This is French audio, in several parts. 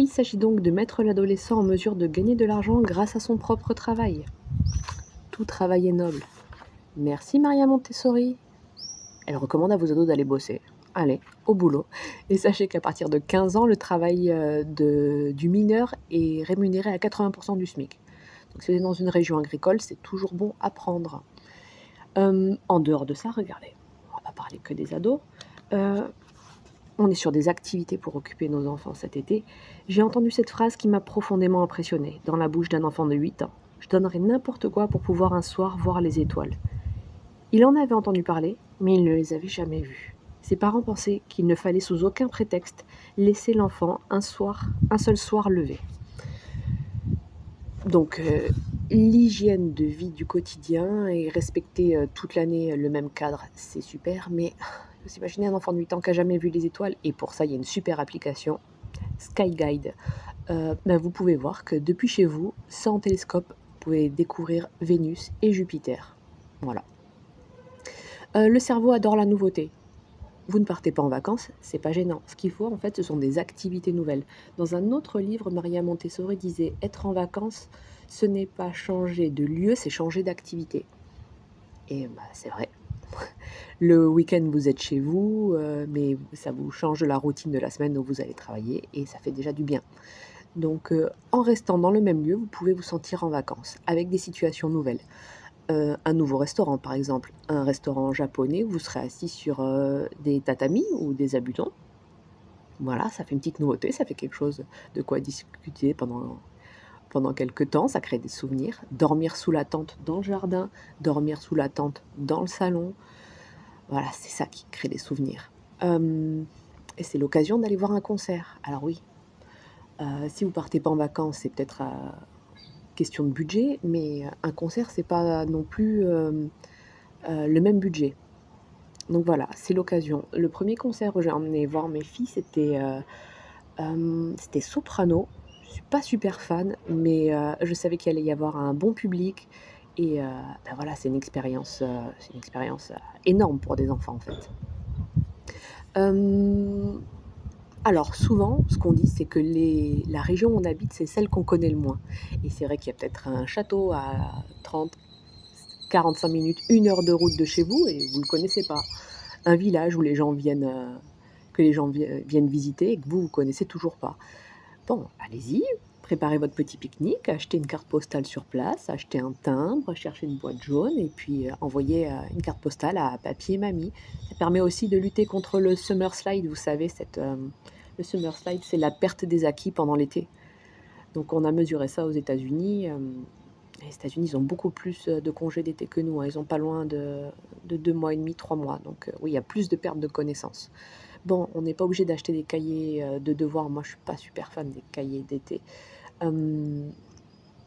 Il s'agit donc de mettre l'adolescent en mesure de gagner de l'argent grâce à son propre travail. Tout travail est noble. Merci Maria Montessori. Elle recommande à vos ados d'aller bosser. Allez, au boulot. Et sachez qu'à partir de 15 ans, le travail du mineur est rémunéré à 80% du SMIC. Donc si vous êtes dans une région agricole, c'est toujours bon à prendre. En dehors de ça, regardez, on va pas parler que des ados. On est sur des activités pour occuper nos enfants cet été. J'ai entendu cette phrase qui m'a profondément impressionnée, dans la bouche d'un enfant de 8 ans. Je donnerais n'importe quoi pour pouvoir un soir voir les étoiles. Il en avait entendu parler, mais il ne les avait jamais vues. Ses parents pensaient qu'il ne fallait sous aucun prétexte laisser l'enfant un seul soir levé. Donc, l'hygiène de vie du quotidien et respecter toute l'année le même cadre, c'est super, mais il faut s'imaginer un enfant de 8 ans qui n'a jamais vu les étoiles, et pour ça, il y a une super application, Sky Guide. Vous pouvez voir que depuis chez vous, sans télescope, vous pouvez découvrir Vénus et Jupiter. Voilà. Le cerveau adore la nouveauté. Vous ne partez pas en vacances, c'est pas gênant. Ce qu'il faut, en fait, ce sont des activités nouvelles. Dans un autre livre, Maria Montessori disait « Être en vacances, ce n'est pas changer de lieu, c'est changer d'activité ». Et c'est vrai. Le week-end, vous êtes chez vous, mais ça vous change de la routine de la semaine où vous allez travailler, et ça fait déjà du bien. Donc, en restant dans le même lieu, vous pouvez vous sentir en vacances, avec des situations nouvelles. Un nouveau restaurant, par exemple, un restaurant japonais où vous serez assis sur des tatamis ou des abutons. Voilà, ça fait une petite nouveauté, ça fait quelque chose de quoi discuter pendant quelques temps, ça crée des souvenirs. Dormir sous la tente dans le jardin, dormir sous la tente dans le salon, voilà, c'est ça qui crée des souvenirs. Et c'est l'occasion d'aller voir un concert. Alors oui, si vous partez pas en vacances, c'est peut-être question de budget, mais un concert, c'est pas non plus le même budget. Donc voilà, c'est l'occasion. Le premier concert où j'ai emmené voir mes filles, c'était Soprano. Je suis pas super fan, mais je savais qu'il allait y avoir un bon public, et voilà, c'est une expérience énorme pour des enfants, en fait. Alors souvent, ce qu'on dit, c'est que la région où on habite, c'est celle qu'on connaît le moins. Et c'est vrai qu'il y a peut-être un château à 30, 45 minutes, 1 heure de route de chez vous, et vous ne le connaissez pas. Un village où les gens viennent, viennent visiter, et que vous connaissez toujours pas. Bon, allez-y, préparez votre petit pique-nique, achetez une carte postale sur place, achetez un timbre, cherchez une boîte jaune, et puis envoyez une carte postale à papy et mamie. Ça permet aussi de lutter contre le summer slide, vous savez, le summer slide, c'est la perte des acquis pendant l'été. Donc on a mesuré ça aux États-Unis. Les États-Unis, ils ont beaucoup plus de congés d'été que nous, hein. Ils ont pas loin de 2 mois et demi, 3 mois. Donc oui, il y a plus de perte de connaissances. Bon, on n'est pas obligé d'acheter des cahiers de devoirs. Moi, je suis pas super fan des cahiers d'été.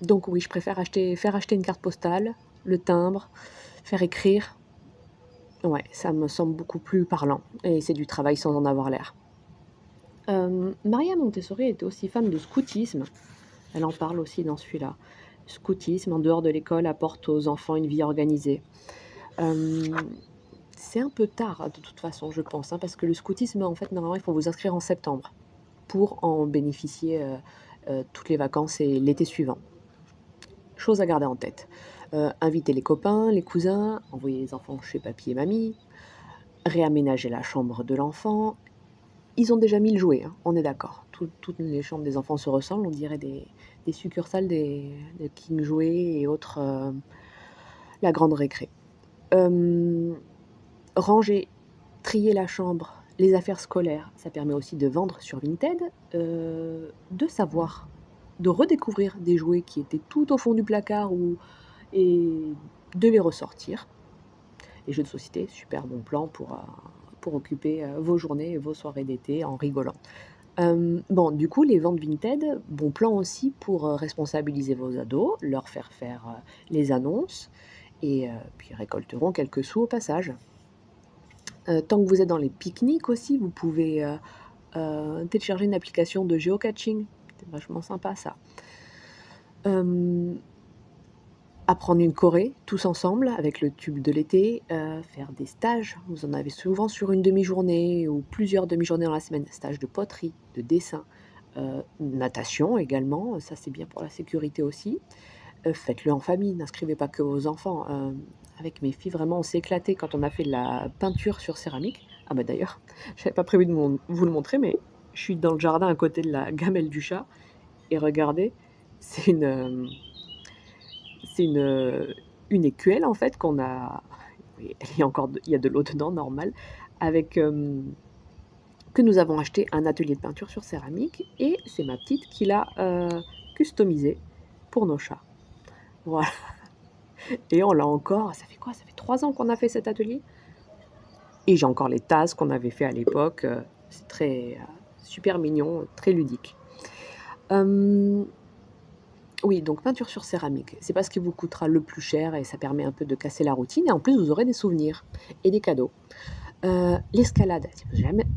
Donc oui, je préfère faire acheter une carte postale, le timbre, faire écrire. Ouais, ça me semble beaucoup plus parlant, et c'est du travail sans en avoir l'air. Maria Montessori était aussi fan de scoutisme. Elle en parle aussi dans celui-là. Scoutisme, en dehors de l'école, apporte aux enfants une vie organisée. C'est un peu tard, de toute façon, je pense, hein, parce que le scoutisme, en fait, normalement, il faut vous inscrire en septembre pour en bénéficier toutes les vacances et l'été suivant. Chose à garder en tête. Inviter les copains, les cousins, envoyer les enfants chez papy et mamie, réaménager la chambre de l'enfant. Ils ont déjà mis le jouet, hein, on est d'accord. Toutes les chambres des enfants se ressemblent, on dirait des succursales des King Jouets et autres, la grande récré. Ranger, trier la chambre, les affaires scolaires, ça permet aussi de vendre sur Vinted, de savoir, de redécouvrir des jouets qui étaient tout au fond du placard et de les ressortir. Les jeux de société, super bon plan pour occuper vos journées et vos soirées d'été en rigolant. Bon, du coup, les ventes Vinted, bon plan aussi pour responsabiliser vos ados, leur faire les annonces, et puis ils récolteront quelques sous au passage. Tant que vous êtes dans les pique-niques aussi, vous pouvez télécharger une application de géocaching. C'est vachement sympa ça. Apprendre une choré tous ensemble avec le tube de l'été, faire des stages. Vous en avez souvent sur une demi-journée ou plusieurs demi-journées dans la semaine. Stages de poterie, de dessin, Natation également, ça c'est bien pour la sécurité aussi. Faites-le en famille, n'inscrivez pas que vos enfants. Avec mes filles, vraiment, on s'est éclatés quand on a fait de la peinture sur céramique. Ah bah, d'ailleurs, j'avais pas prévu de vous le montrer, mais je suis dans le jardin à côté de la gamelle du chat et regardez, c'est une écuelle en fait qu'on a oui, il y a de l'eau dedans, normal, avec, que nous avons acheté un atelier de peinture sur céramique et c'est ma petite qui l'a, customisé pour nos chats. Voilà. Et on l'a encore ça fait quoi? Ça fait 3 ans qu'on a fait cet atelier et j'ai encore les tasses qu'on avait fait à l'époque, c'est très, super mignon, très ludique. Hem, oui, donc peinture sur céramique, c'est pas ce qui vous coûtera le plus cher et ça permet un peu de casser la routine et en plus vous aurez des souvenirs et des cadeaux. L'escalade,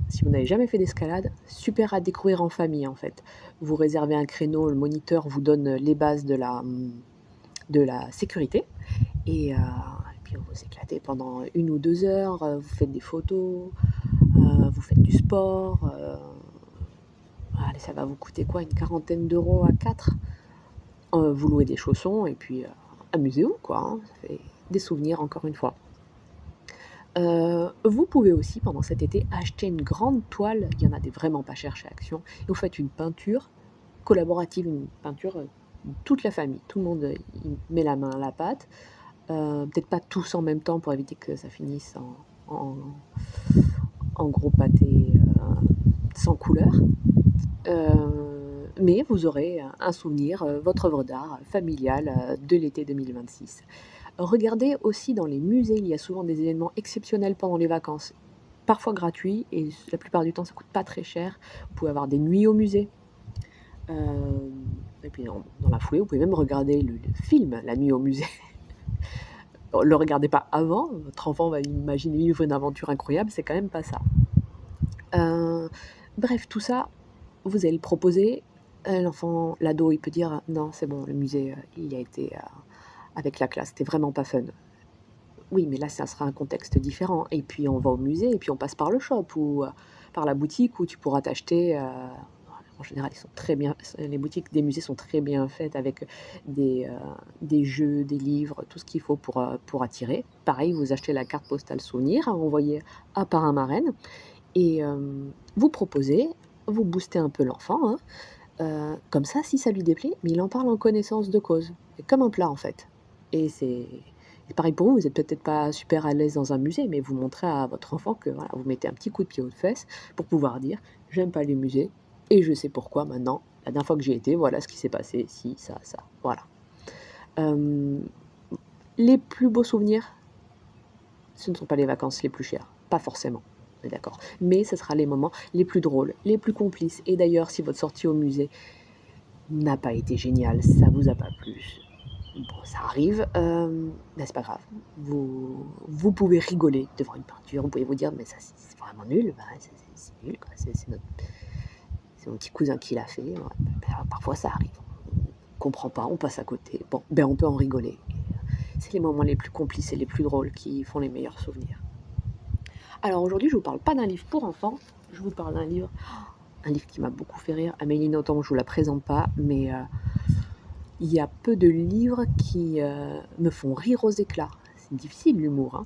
si vous n'avez jamais fait d'escalade, super à découvrir en famille, en fait. Vous réservez un créneau, le moniteur vous donne les bases de la sécurité et puis vous vous éclatez pendant 1 ou 2 heures, vous faites des photos, vous faites du sport, allez, ça va vous coûter quoi? Une quarantaine d'euros à 4. Vous louez des chaussons et puis, amusez-vous quoi, hein, ça fait des souvenirs encore une fois. Vous pouvez aussi pendant cet été acheter une grande toile, il y en a des vraiment pas chères chez Action et vous faites une peinture collaborative, une peinture, toute la famille. Tout le monde, y met la main à la pâte. Peut-être pas tous en même temps pour éviter que ça finisse en en gros pâté, sans couleur. Mais vous aurez un souvenir, votre œuvre d'art familiale, de l'été 2026. Regardez aussi dans les musées, il y a souvent des événements exceptionnels pendant les vacances, parfois gratuits et la plupart du temps ça coûte pas très cher. Vous pouvez avoir des nuits au musée, et puis dans la foulée, vous pouvez même regarder le film La nuit au musée. Le regardez pas avant, votre enfant va imaginer vivre une aventure incroyable, c'est quand même pas ça. Heu, bref, tout ça, vous allez le proposer, l'enfant, l'ado, il peut dire: «Non, c'est bon, le musée, il a été, avec la classe, c'était vraiment pas fun». Oui, mais là, ça sera un contexte différent et puis on va au musée et puis on passe par le shop ou, par la boutique où tu pourras t'acheter, en général, ils sont très bien les boutiques des musées sont très bien faites avec des jeux, des livres, tout ce qu'il faut pour attirer. Pareil, vous achetez la carte postale souvenir à envoyer à parrain-marraine et vous proposez, vous boostez un peu l'enfant, hein, comme ça, si ça lui déplaît, mais il en parle en connaissance de cause. C'est comme un plat, en fait et c'est pareil pour vous, vous êtes peut-être pas super à l'aise dans un musée, mais vous montrez à votre enfant que, voilà, vous mettez un petit coup de pied aux fesses pour pouvoir dire: «J'aime pas les musées et je sais pourquoi maintenant. La dernière fois que j'y étais, voilà ce qui s'est passé, ci, ça». Voilà. Hem, les plus beaux souvenirs, ce ne sont pas les vacances les plus chères, pas forcément, on est d'accord. Mais ce sera les moments les plus drôles, les plus complices et d'ailleurs, si votre sortie au musée n'a pas été géniale, ça vous a pas plu, bon, ça arrive, mais c'est pas grave. Vous pouvez rigoler devant une peinture, vous pouvez vous dire: «Mais ça, c'est vraiment nul, bah, c'est nul quoi, c'est mon petit cousin qui l'a fait». Ouais, bah, parfois ça arrive. On comprend pas, on passe à côté. Bon, ben, on peut en rigoler et c'est les moments les plus complices et les plus drôles qui font les meilleurs souvenirs. Alors aujourd'hui, je vous parle pas d'un livre pour enfants, je vous parle d'un livre qui m'a beaucoup fait rire. Amélie Nothomb, je vous la présente pas, mais il y a peu de livres qui, me font rire aux éclats. C'est difficile l'humour, hein.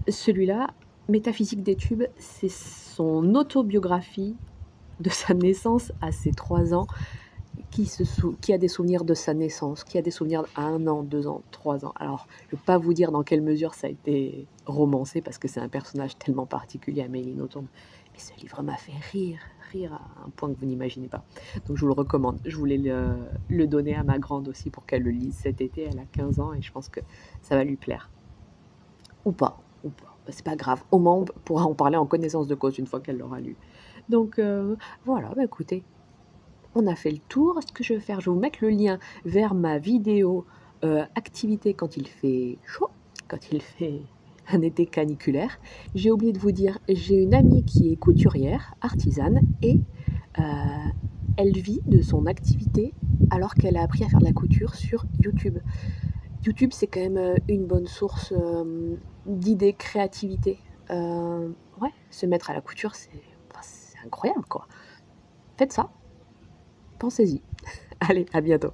Celui-là, Métaphysique des tubes, c'est son autobiographie de sa naissance à ses 3 ans, qui a des souvenirs de sa naissance, qui a des souvenirs à 1 an, 2 ans, 3 ans. Alors, je ne vais pas vous dire dans quelle mesure ça a été romancé parce que c'est un personnage tellement particulier, Amélie Nothomb. Mais ce livre m'a fait rire à un point que vous n'imaginez pas. Donc je vous le recommande. Je voulais le donner à ma grande aussi pour qu'elle le lise cet été. Elle a 15 ans et je pense que ça va lui plaire. Ou pas, ou pas. Bah, c'est pas grave. Au moins, on pourra en parler en connaissance de cause une fois qu'elle l'aura lu. Donc voilà, bah, écoutez, on a fait le tour. Ce que je vais faire, je vais vous mettre le lien vers ma vidéo, activité quand il fait chaud, quand il fait un été caniculaire. J'ai oublié de vous dire, j'ai une amie qui est couturière, artisane et heu, elle vit de son activité alors qu'elle a appris à faire de la couture sur YouTube. YouTube, c'est quand même, une bonne source, d'idées, créativité. Ouais, se mettre à la couture, c'est incroyable, quoi. faites ça, pensez-y. Allez, à bientôt.